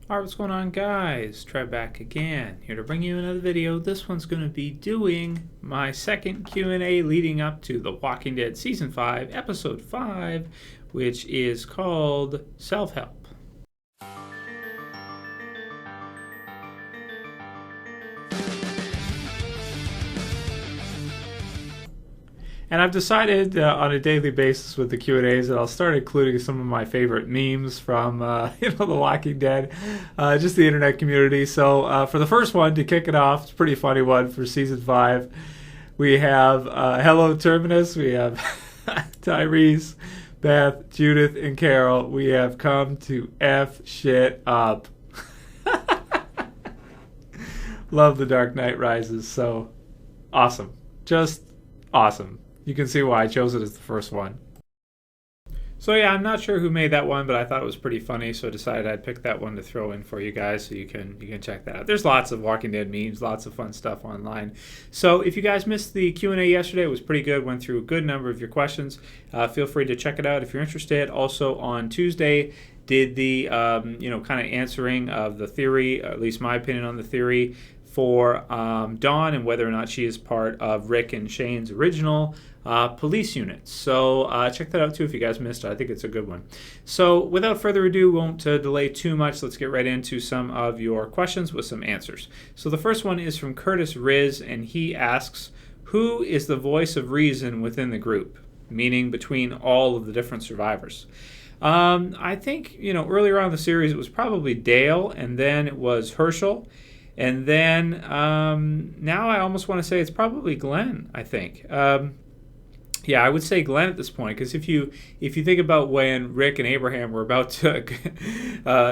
Alright, what's going on, guys? Trev back again, here to bring you another video. This one's going to be doing my second Q&A leading up to The Walking Dead Season 5, Episode 5, which is called Self-Help. And I've decided on a daily basis with the Q&As that I'll start including some of my favorite memes from The Walking Dead, just the internet community. So for the first one, to kick it off, it's a pretty funny one for Season 5. We have Hello Terminus, we have Tyrese, Beth, Judith, and Carol. We have come to F shit up. Love The Dark Knight Rises. So awesome. Just awesome. You can see why I chose it as the first one. So yeah, I'm not sure who made that one, but I thought it was pretty funny, so I decided I'd pick that one to throw in for you guys so you can check that out. There's lots of Walking Dead memes, lots of fun stuff online. So if you guys missed the Q&A yesterday, it was pretty good. Went through a good number of your questions. Feel free to check it out if you're interested. Also on Tuesday, did the kind of answering of the theory, at least my opinion on the theory, for Dawn and whether or not she is part of Rick and Shane's original police unit. So check that out too if you guys missed it. I think it's a good one. So without further ado, won't delay too much. Let's get right into some of your questions with some answers. So the first one is from Curtis Rizz, and he asks, who is the voice of reason within the group? Meaning between all of the different survivors. I think, earlier on in the series it was probably Dale, and then it was Herschel. And then now I almost want to say it's probably Glenn, I think. Yeah, I would say Glenn at this point, because if you think about when Rick and Abraham were about to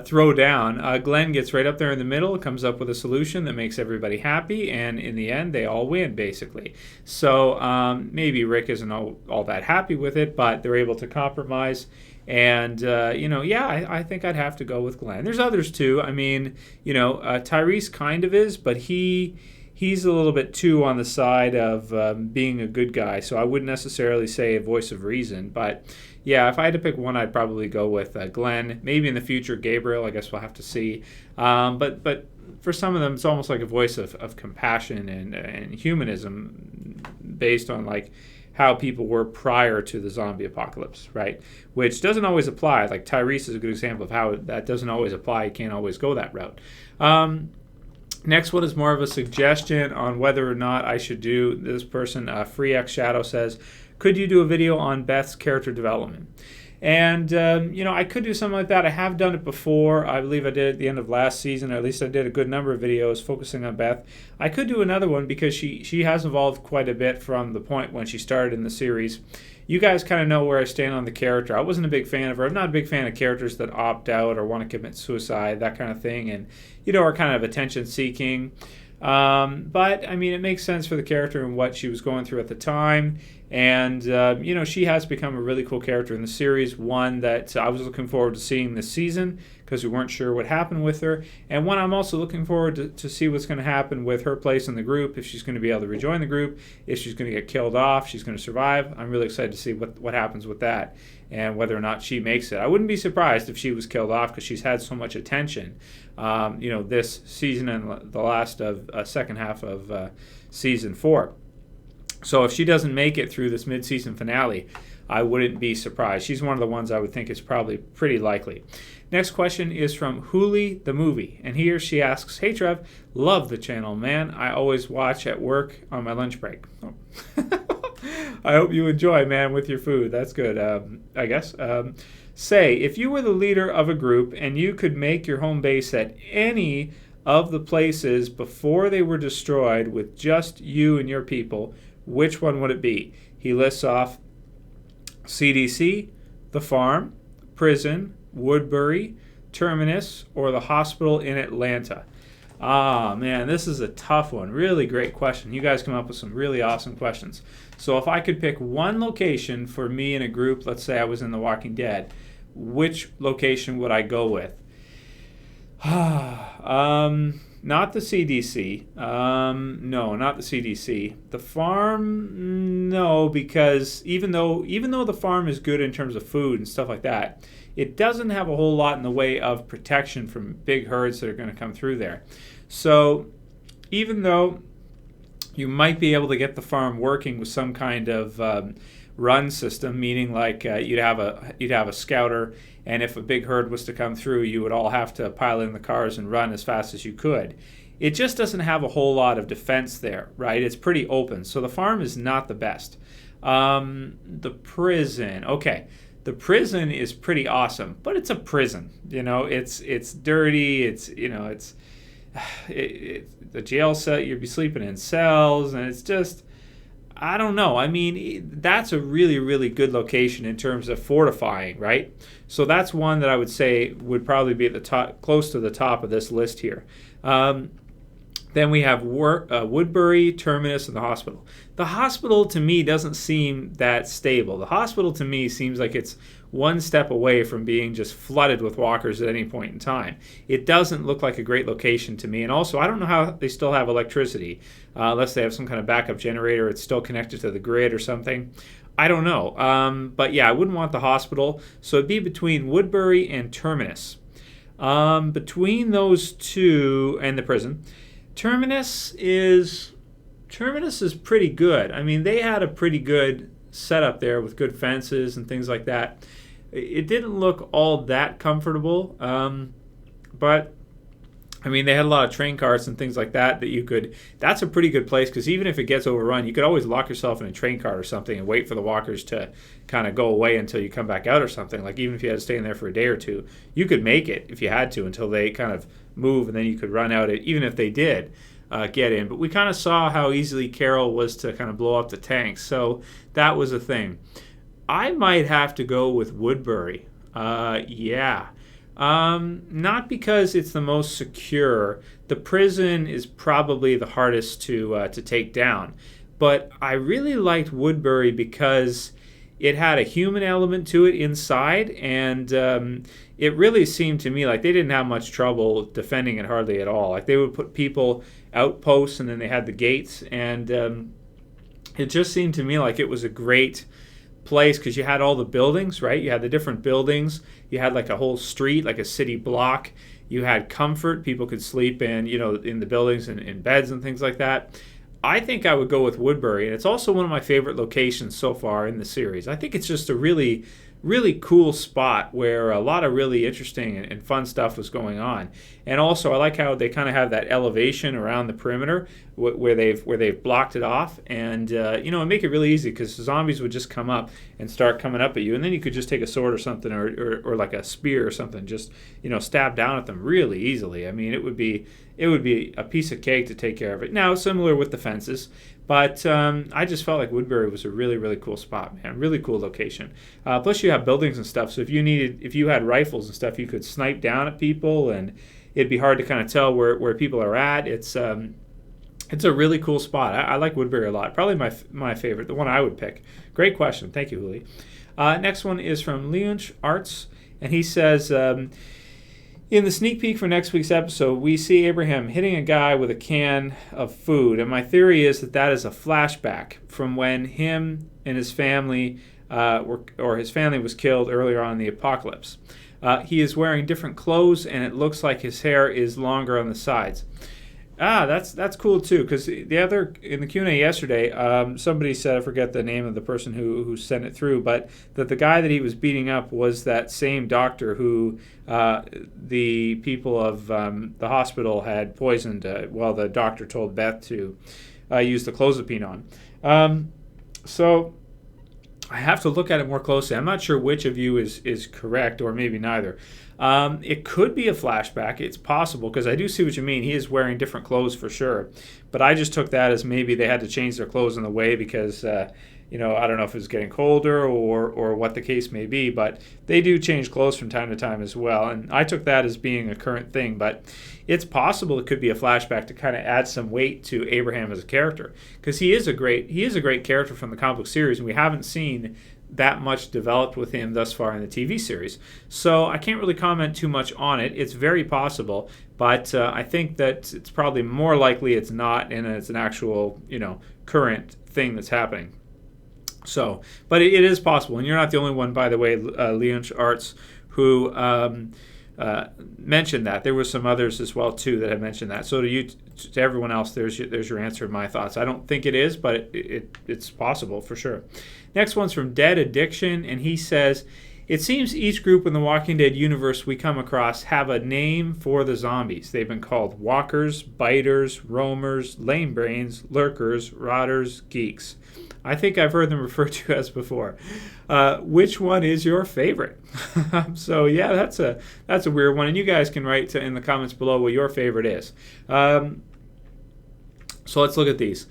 throw down, Glenn gets right up there in the middle, comes up with a solution that makes everybody happy, and in the end, they all win, basically. So maybe Rick isn't all that happy with it, but they're able to compromise. And, I think I'd have to go with Glenn. There's others, too. I mean, Tyrese kind of is, but he's a little bit too on the side of being a good guy. So I wouldn't necessarily say a voice of reason. But, yeah, if I had to pick one, I'd probably go with Glenn. Maybe in the future, Gabriel. I guess we'll have to see. But for some of them, it's almost like a voice of compassion and humanism based on, like, how people were prior to the zombie apocalypse, right? Which doesn't always apply. Like Tyrese is a good example of how that doesn't always apply. You can't always go that route. Next one is more of a suggestion on whether or not I should do this person. FreexShadow says, could you do a video on Beth's character development? And, I could do something like that. I have done it before. I believe I did at the end of last season, or at least I did a good number of videos focusing on Beth. I could do another one because she has evolved quite a bit from the point when she started in the series. You guys kind of know where I stand on the character. I wasn't a big fan of her. I'm not a big fan of characters that opt out or want to commit suicide, that kind of thing, and, are kind of attention-seeking. But, I mean, it makes sense for the character and what she was going through at the time. And, she has become a really cool character in the series, one that I was looking forward to seeing this season because we weren't sure what happened with her, and one I'm also looking forward to see what's going to happen with her place in the group, if she's going to be able to rejoin the group, if she's going to get killed off, she's going to survive. I'm really excited to see what happens with that and whether or not she makes it. I wouldn't be surprised if she was killed off because she's had so much attention, this season and the last of second half of Season 4. So if she doesn't make it through this mid-season finale, I wouldn't be surprised. She's one of the ones I would think is probably pretty likely. Next question is from Hooleythemovie, and he or she asks, hey Trev, love the channel, man. I always watch at work on my lunch break. Oh. I hope you enjoy, man, with your food. That's good, I guess. Say, if you were the leader of a group and you could make your home base at any of the places before they were destroyed with just you and your people, which one would it be? He lists off CDC, the farm, prison, Woodberry, Terminus, or the hospital in Atlanta. Ah, man, this is a tough one. Really great question. You guys come up with some really awesome questions. So if I could pick one location for me in a group, let's say I was in The Walking Dead, which location would I go with? Not the CDC. No, not the CDC. The farm, no, because even though the farm is good in terms of food and stuff like that, it doesn't have a whole lot in the way of protection from big herds that are going to come through there. So even though you might be able to get the farm working with some kind of run system, meaning like you'd have a scouter, and if a big herd was to come through, you would all have to pile in the cars and run as fast as you could. It just doesn't have a whole lot of defense there, right? It's pretty open, so the farm is not the best. The prison, okay. The prison is pretty awesome, but it's a prison. It's dirty. It's the jail cell. You'd be sleeping in cells, and it's just, I don't know. I mean, that's a really, really good location in terms of fortifying, right? So that's one that I would say would probably be at the top, close to the top of this list here. Then we have Woodberry, Terminus, and the hospital. The hospital, to me, doesn't seem that stable. The hospital, to me, seems like it's one step away from being just flooded with walkers at any point in time. It doesn't look like a great location to me. And also, I don't know how they still have electricity, unless they have some kind of backup generator. It's still connected to the grid or something. I don't know. But yeah, I wouldn't want the hospital. So it'd be between Woodberry and Terminus. Between those two and the prison, Terminus is pretty good. I mean, they had a pretty good setup there with good fences and things like that. It didn't look all that comfortable, but I mean, they had a lot of train carts and things like that you could. That's a pretty good place, because even if it gets overrun, you could always lock yourself in a train cart or something and wait for the walkers to kind of go away until you come back out or something. Like, even if you had to stay in there for a day or two, you could make it if you had to until they kind of move, and then you could run out it, even if they did get in. But we kind of saw how easily Carol was to kind of blow up the tanks, so that was a thing. I might have to go with Woodberry. Yeah. Not because it's the most secure. The prison is probably the hardest to take down. But I really liked Woodberry because it had a human element to it inside, and it really seemed to me like they didn't have much trouble defending it hardly at all. Like, they would put people outposts, and then they had the gates, and it just seemed to me like it was a great place because you had all the buildings, right? You had the different buildings. You had like a whole street, like a city block. You had comfort. People could sleep in the buildings and in beds and things like that. I think I would go with Woodberry, and it's also one of my favorite locations so far in the series. I think it's just a really, really cool spot where a lot of really interesting and fun stuff was going on. And also, I like how they kind of have that elevation around the perimeter where they've blocked it off, and and make it really easy, because zombies would just come up and start coming up at you, and then you could just take a sword or something, or like a spear or something, just stab down at them really easily. I mean, it would be a piece of cake to take care of it. Now, similar with the fences, but I just felt like Woodberry was a really, really cool spot, man. Really cool location. Plus, you have buildings and stuff, so if you had rifles and stuff, you could snipe down at people, and it'd be hard to kind of tell where people are at. It's a really cool spot. I like Woodberry a lot. Probably my favorite, the one I would pick. Great question. Thank you, Hooley. Next one is from Linuch Arts, and he says, in the sneak peek for next week's episode, we see Abraham hitting a guy with a can of food, and my theory is that is a flashback from when him and his family his family was killed earlier on in the apocalypse. He is wearing different clothes, and it looks like his hair is longer on the sides. That's cool too, because in the Q&A yesterday, somebody said, I forget the name of the person who sent it through, but that the guy that he was beating up was that same doctor who the people of the hospital had poisoned while the doctor told Beth to use the clozapine on. So I have to look at it more closely. I'm not sure which of you is correct, or maybe neither. It could be a flashback. It's possible, because I do see what you mean. He is wearing different clothes for sure. But I just took that as maybe they had to change their clothes on the way because, I don't know if it was getting colder or what the case may be. But they do change clothes from time to time as well. And I took that as being a current thing. But it's possible it could be a flashback to kind of add some weight to Abraham as a character, because he is a great character from the comic book series, and we haven't seen that much developed with him thus far in the TV series. So I can't really comment too much on it. It's very possible, but I think that it's probably more likely it's not, and it's an actual, current thing that's happening. So, but it is possible, and you're not the only one, by the way, Linuch Arts, who mentioned that. There were some others as well too that had mentioned that. So to everyone else, there's your answer. My thoughts. I don't think it is, but it's possible for sure. Next one's from Dead Addiction, and he says, it seems each group in the Walking Dead universe we come across have a name for the zombies. They've been called walkers, biters, roamers, lame brains, lurkers, rotters, geeks. I think I've heard them referred to as before. Which one is your favorite? So yeah, that's a weird one, and you guys can write in the comments below what your favorite is. So let's look at these.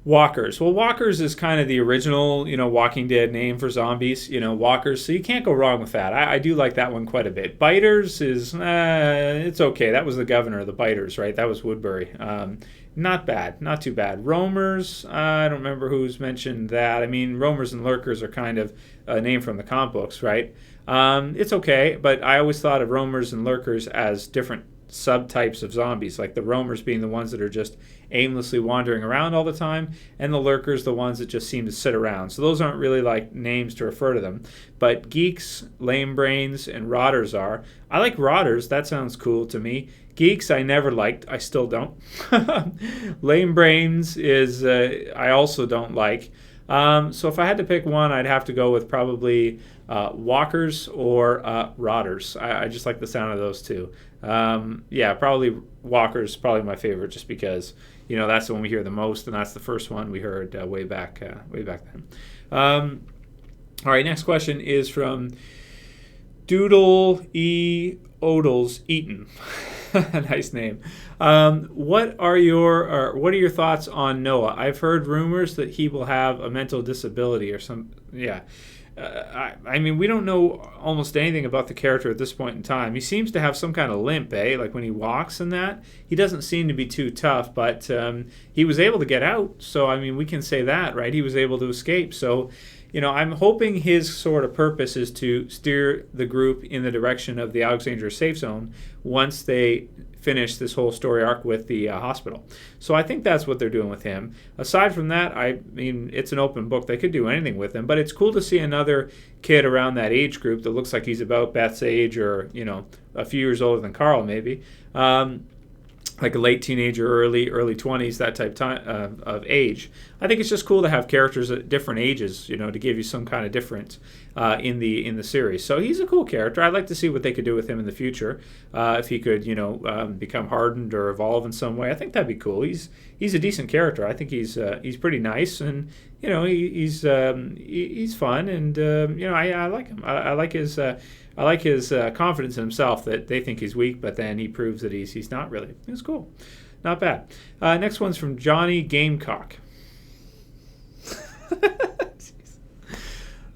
Walkers. Well, walkers is kind of the original, Walking Dead name for zombies, walkers. So you can't go wrong with that. I do like that one quite a bit. Biters is, it's okay. That was the governor of the biters, right? That was Woodberry. Not bad. Not too bad. Roamers, I don't remember who's mentioned that. I mean, roamers and lurkers are kind of a name from the comic books, right? It's okay, but I always thought of roamers and lurkers as different subtypes of zombies, like the roamers being the ones that are just aimlessly wandering around all the time, and the lurkers the ones that just seem to sit around. So those aren't really like names to refer to them. But geeks, lame brains, and rotters are. I like rotters. That sounds cool to me. Geeks I never liked. I still don't. Lame brains is I also don't like. So if I had to pick one, I'd have to go with probably walkers or rotters. I just like the sound of those two. Yeah, probably walkers, probably my favorite, just because that's the one we hear the most, and that's the first one we heard way back then. All right, next question is from Doodle E. Odles Eaton. Nice name. What are your thoughts on Noah? I've heard rumors that he will have a mental disability or some. Yeah. I mean, we don't know almost anything about the character at this point in time. He seems to have some kind of limp, like when he walks and that. He doesn't seem to be too tough, but he was able to get out. So, I mean, we can say that, right? He was able to escape. So, I'm hoping his sort of purpose is to steer the group in the direction of the Alexandria safe zone once they finish this whole story arc with the hospital. So I think that's what they're doing with him. Aside from that, I mean, it's an open book. They could do anything with him, but it's cool to see another kid around that age group that looks like he's about Beth's age or, a few years older than Carl maybe. Like a late teenager, early 20s, that type of age. I think it's just cool to have characters at different ages, to give you some kind of difference in the series. So he's a cool character. I'd like to see what they could do with him in the future. If he could, become hardened or evolve in some way, I think that'd be cool. He's a decent character. I think he's pretty nice, and he's fun, and I like him. I like his confidence in himself that they think he's weak, but then he proves that he's not really. It's cool. Not bad. Next one's from Johnny Gamecock.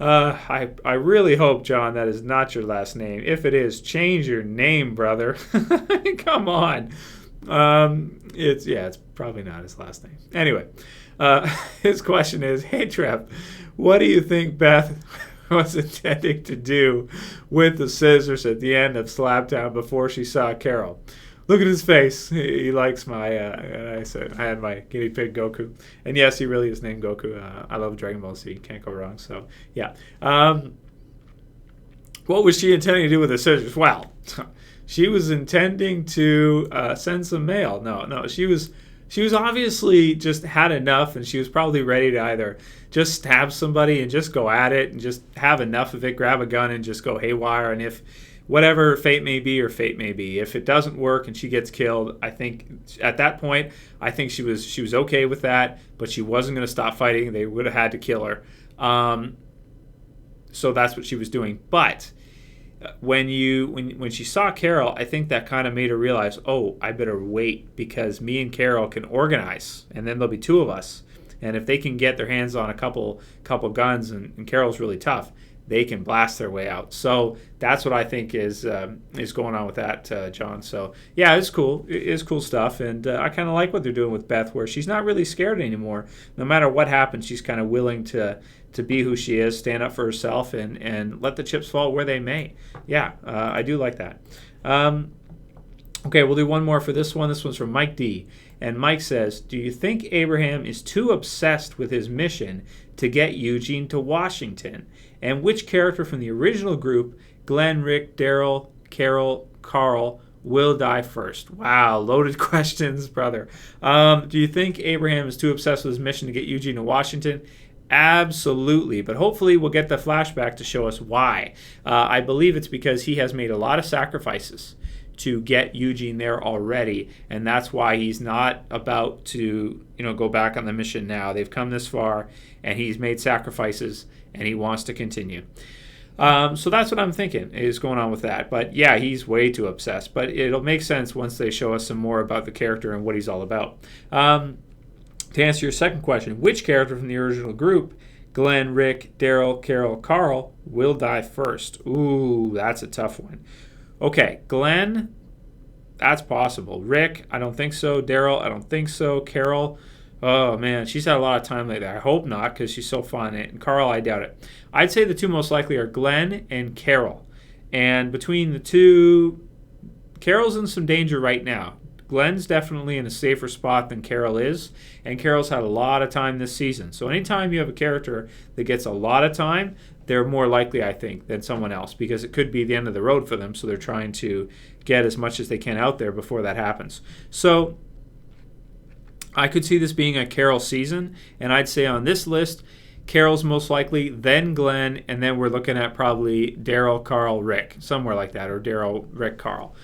I really hope, John, that is not your last name. If it is, change your name, brother. Come on. It's probably not his last name. Anyway, his question is, hey, Trev, what do you think Beth was intending to do with the scissors at the end of Slaptown before she saw Carol? Look at his face. He likes my, I had my guinea pig Goku. And yes, he really is named Goku. I love Dragon Ball Z. Can't go wrong. So, yeah. What was she intending to do with the scissors? Well, she was intending to send some mail. No, she was obviously just had enough, and she was probably ready to either just stab somebody and just go at it and just have enough of it, grab a gun and just go haywire. And if whatever fate may be, if it doesn't work and she gets killed, I think at that point, I think she was okay with that, but she wasn't going to stop fighting. They would have had to kill her. So that's what she was doing. But when she saw Carol, I think that kind of made her realize, oh, I better wait, because me and Carol can organize, and then there'll be two of us. And if they can get their hands on a couple guns, and Carol's really tough, they can blast their way out. So that's what I think is going on with that, John. So yeah, it's cool. It is cool stuff, and I kind of like what they're doing with Beth, where she's not really scared anymore. No matter what happens, she's kind of willing to be who she is, stand up for herself, and let the chips fall where they may. Yeah, I do like that. Okay, we'll do one more for this one. This one's from Mike D. And Mike says, do you think Abraham is too obsessed with his mission to get Eugene to Washington? And which character from the original group Glenn, Rick, Daryl, Carol, Carl will die first? Wow, loaded questions, brother. Do you think Abraham is too obsessed with his mission to get Eugene to Washington? Absolutely, but hopefully we'll get the flashback to show us why. I believe it's because he has made a lot of sacrifices to get Eugene there already, and that's why he's not about to, go back on the mission now. They've come this far, and he's made sacrifices, and he wants to continue. So that's what I'm thinking is going on with that. But yeah, he's way too obsessed. But it'll make sense once they show us some more about the character and what he's all about. To answer your second question, which character from the original group, Glenn, Rick, Daryl, Carol, Carl, will die first? Ooh, that's a tough one. Okay, Glenn, that's possible. Rick, I don't think so. Daryl, I don't think so. Carol, oh man, she's had a lot of time lately. I hope not, because she's so fun. And Carl, I doubt it. I'd say the two most likely are Glenn and Carol. And between the two, Carol's in some danger right now. Glenn's definitely in a safer spot than Carol is, and Carol's had a lot of time this season. So anytime you have a character that gets a lot of time, they're more likely, I think, than someone else, because it could be the end of the road for them, so they're trying to get as much as they can out there before that happens. So I could see this being a Carol season, and I'd say on this list, Carol's most likely, then Glenn, and then we're looking at probably Daryl, Carl, Rick, somewhere like that, or Daryl, Rick, Carl.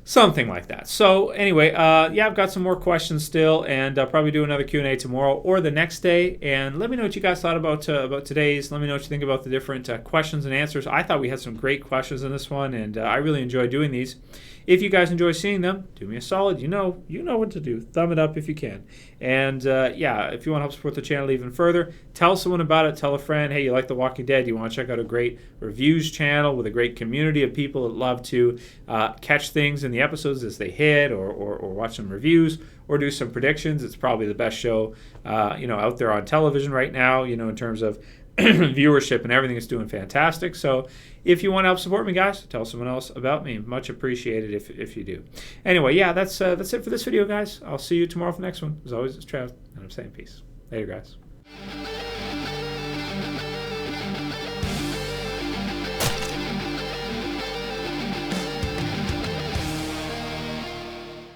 Something like that. So anyway, yeah, I've got some more questions still, and I'll probably do another Q&A tomorrow or the next day. And let me know what you guys thought about today's. Let me know what you think about the different questions and answers. I thought we had some great questions in this one, and I really enjoy doing these. If you guys enjoy seeing them, do me a solid. You know what to do. Thumb it up if you can. And yeah, if you want to help support the channel even further, tell someone about it. Tell a friend, hey, you like The Walking Dead. You want to check out a great reviews channel with a great community of people that love to catch things in the episodes as they hit, or watch some reviews, or do some predictions. It's probably the best show out there on television right now, in terms of viewership and everything. Is doing fantastic. So if you want to help support me, guys, tell someone else about me. Much appreciated if you do. Anyway, yeah, that's it for this video, guys. I'll see you tomorrow for the next one. As always, it's Trev, and I'm saying peace. Later, guys.